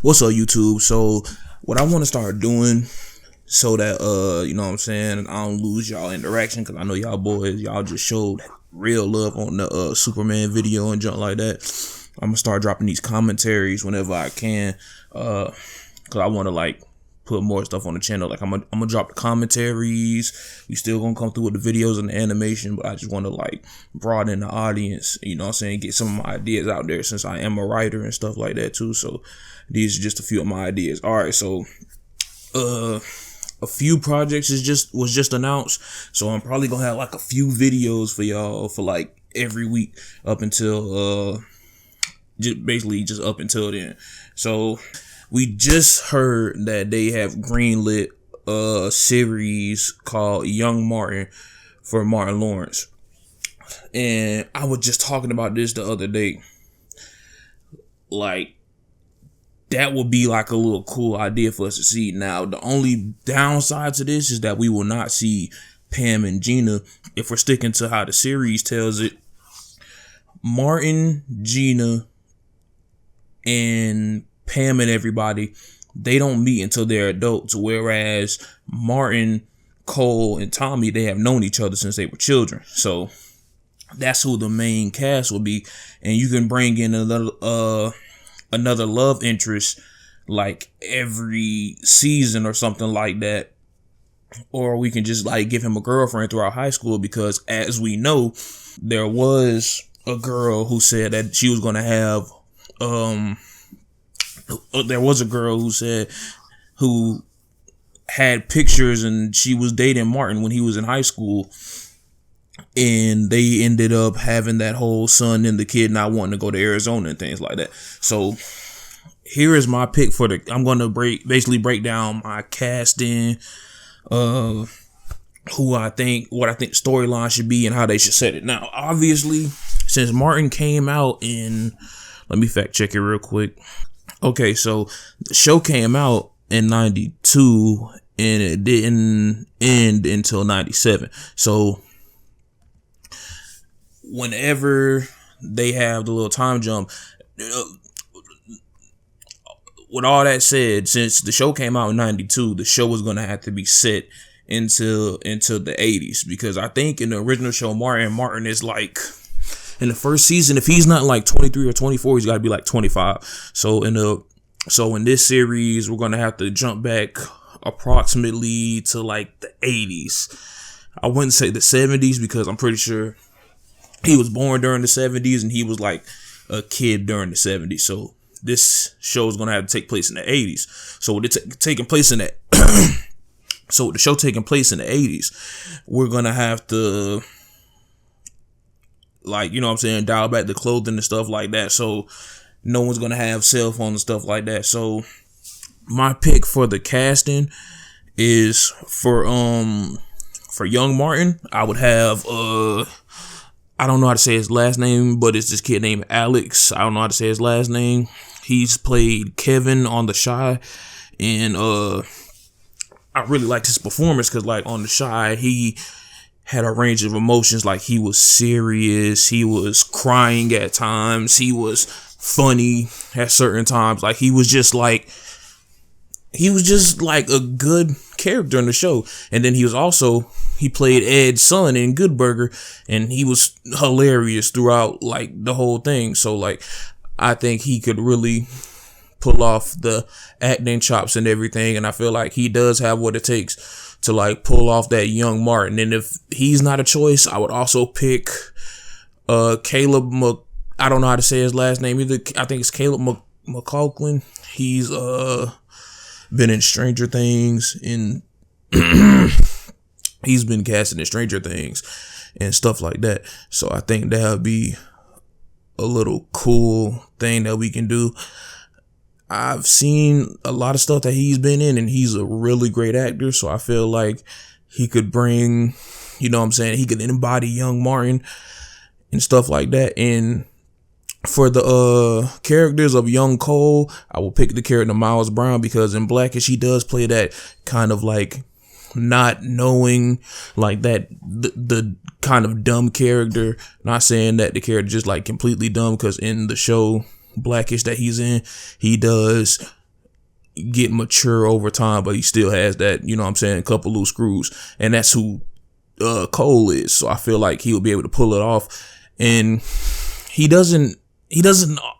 What's up, YouTube? So what I want to start doing so that you know what I'm saying, I don't lose y'all interaction, because I know y'all boys, y'all just showed real love on the Superman video and junk like that. I'm gonna start dropping these commentaries whenever I can, because I want to like put more stuff on the channel. Like I'm gonna drop the commentaries. We still gonna come through with the videos and the animation, but I just want to like broaden the audience, you know what I'm saying, get some of my ideas out there, since I am a writer and stuff like that too. So these are just a few of my ideas. All right, so a few projects was just announced, so I'm probably gonna have like a few videos for y'all for like every week up until just up until then. So we just heard that they have greenlit a series called Young Martin for Martin Lawrence. And I was just talking about this the other day. Like, that would be like a little cool idea for us to see. Now, the only downside to this is that we will not see Pam and Gina. If we're sticking to how the series tells it, Martin, Gina, and Pam and everybody, they don't meet until they're adults, whereas Martin, Cole, and Tommy, they have known each other since they were children. So that's who the main cast will be, and you can bring in another love interest like every season or something like that, or we can just like give him a girlfriend throughout high school, because as we know, there was a girl who said that she was going to have there was a girl who had pictures, and she was dating Martin when he was in high school, and they ended up having that whole son and the kid not wanting to go to Arizona and things like that. So here is my pick for I'm going to basically break down my casting, what I think storyline should be and how they should set it. Now, obviously, since Martin came out in, let me fact check it real quick. Okay, so the show came out in 92 and it didn't end until 97. So whenever they have the little time jump, with all that said, since the show came out in 92, the show was going to have to be set into the 80s, because I think in the original show, Martin is like, in the first season, if he's not like 23 or 24, he's got to be like 25. So in this series, we're going to have to jump back approximately to like the 80s. I wouldn't say the 70s, because I'm pretty sure he was born during the 70s and he was like a kid during the 70s. So this show is going to have to take place in the 80s. So with it taking place in that, so with the show taking place in the 80s, we're going to have to, like, you know what I'm saying, dial back the clothing and stuff like that. So no one's going to have cell phones and stuff like that. So my pick for the casting is for young Martin. I would have, I don't know how to say his last name, but it's this kid named Alex. I don't know how to say his last name. He's played Kevin on The Chi, and I really liked his performance, because like on The Chi, he had a range of emotions. Like, he was serious, he was crying at times, he was funny at certain times. Like, he was just like a good character in the show. And then he played Ed's son in Good Burger, and he was hilarious throughout like the whole thing. So like, I think he could really pull off the acting chops and everything, and I feel like he does have what it takes to like pull off that young Martin. And if he's not a choice, I would also pick Caleb I don't know how to say his last name either. I think it's Caleb McLaughlin. He's been in Stranger Things, and he's been casted in Stranger Things and stuff like that. So I think that would be a little cool thing that we can do. I've seen a lot of stuff that he's been in, and he's a really great actor. So I feel like he could bring, you know what I'm saying, he could embody young Martin and stuff like that. And for the characters of young Cole, I will pick the character Miles Brown, because in Blackish, he does play that kind of like not knowing, like that the kind of dumb character. Not saying that the character just like completely dumb, because in the show Blackish that he's in, he does get mature over time, but he still has that, you know what I'm saying, couple loose screws. And that's who Cole is. So I feel like he'll be able to pull it off. And he doesn't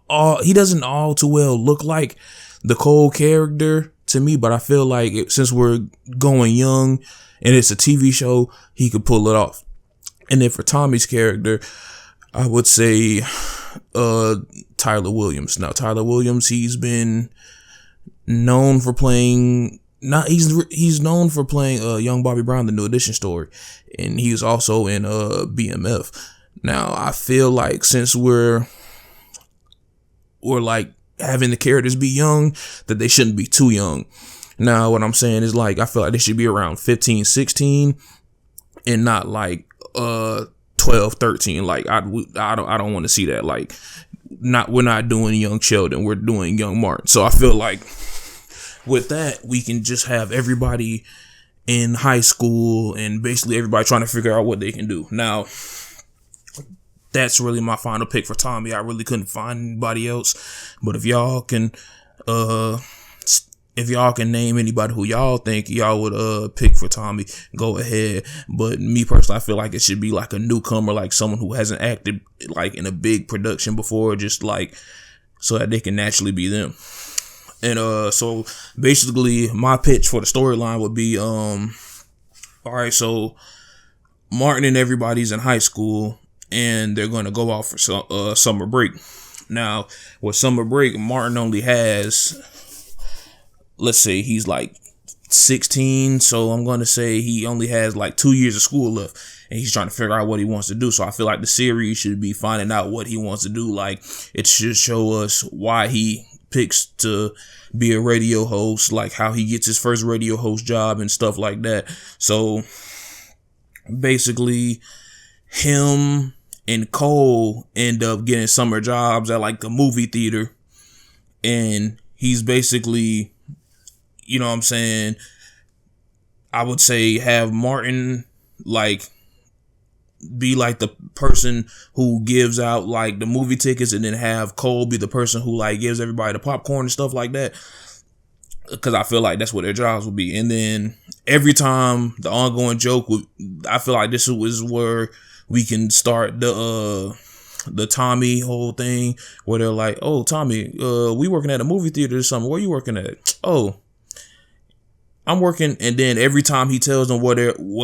all too well look like the Cole character to me, but I feel like since we're going young and it's a TV show, he could pull it off. And then for Tommy's character, I would say Tyler Williams. Now Tyler Williams, he's been known for playing he's known for playing young Bobby Brown, the New Edition story, and he's also in BMF. Now I feel like since we're like having the characters be young, that they shouldn't be too young. Now what I'm saying is, like, I feel like they should be around 15, 16 and not like 12, 13. Like I don't want to see that. Like, we're not doing young Sheldon, we're doing young Martin. So I feel like with that, we can just have everybody in high school and basically everybody trying to figure out what they can do. Now, that's really my final pick for Tommy. I really couldn't find anybody else, but if y'all can name anybody who y'all think y'all would pick for Tommy, go ahead. But me personally, I feel like it should be like a newcomer, like someone who hasn't acted like in a big production before, just like so that they can naturally be them. And so basically my pitch for the storyline would be all right, so Martin and everybody's in high school and they're going to go out for summer break. Now, with summer break, Martin only has, let's say he's like 16, so I'm going to say he only has like 2 years of school left, and he's trying to figure out what he wants to do. So I feel like the series should be finding out what he wants to do. Like, it should show us why he picks to be a radio host, like how he gets his first radio host job and stuff like that. So basically, him and Cole end up getting summer jobs at like a movie theater, and he's basically, you know what I'm saying, I would say have Martin like be like the person who gives out like the movie tickets, and then have Cole be the person who like gives everybody the popcorn and stuff like that, because I feel like that's what their jobs would be. And then every time the ongoing joke would, I feel like this was where we can start the Tommy whole thing, where they're like, oh, Tommy, we working at a movie theater or something. Where you working at? Oh, I'm working. And then every time he tells them what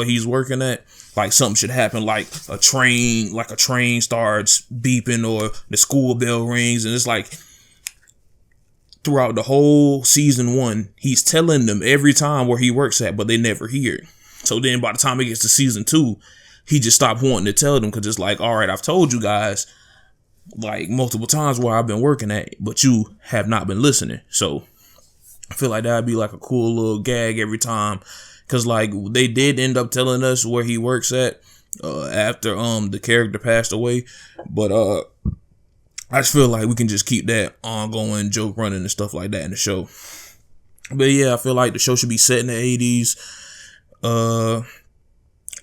he's working at, like something should happen, like a train starts beeping or the school bell rings. And it's like throughout the whole season 1, he's telling them every time where he works at, but they never hear it. So then by the time it gets to season 2, he just stopped wanting to tell them, because it's like, all right, I've told you guys like multiple times where I've been working at, but you have not been listening. So I feel like that'd be like a cool little gag every time, because like they did end up telling us where he works at after the character passed away. But I just feel like we can just keep that ongoing joke running and stuff like that in the show. But yeah, I feel like the show should be set in the 80s.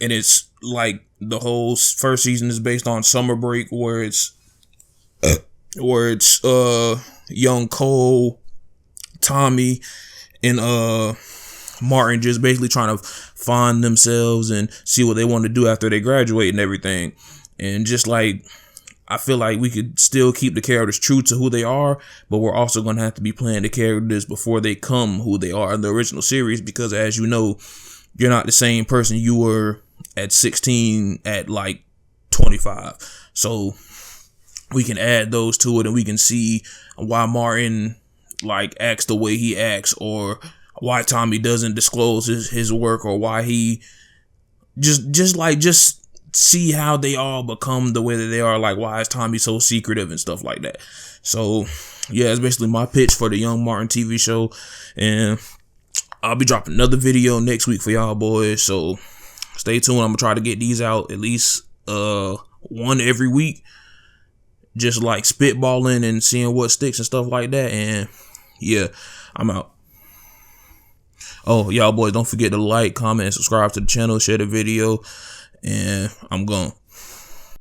And it's like the whole first season is based on summer break, where it's young Cole, Tommy, and Martin just basically trying to find themselves and see what they want to do after they graduate and everything. And just like, I feel like we could still keep the characters true to who they are, but we're also going to have to be playing the characters before they come who they are in the original series, because as you know, you're not the same person you were at 16 at like 25. So we can add those to it, and we can see why Martin like acts the way he acts, or why Tommy doesn't disclose his work, or why he just see how they all become the way that they are. Like, why is Tommy so secretive and stuff like that? So yeah, it's basically my pitch for the Young Martin TV show, and I'll be dropping another video next week for y'all boys, so stay tuned. I'm gonna try to get these out at least one every week, just like spitballing and seeing what sticks and stuff like that. And yeah, I'm out. Oh, y'all boys, don't forget to like, comment, and subscribe to the channel, share the video, and I'm gone.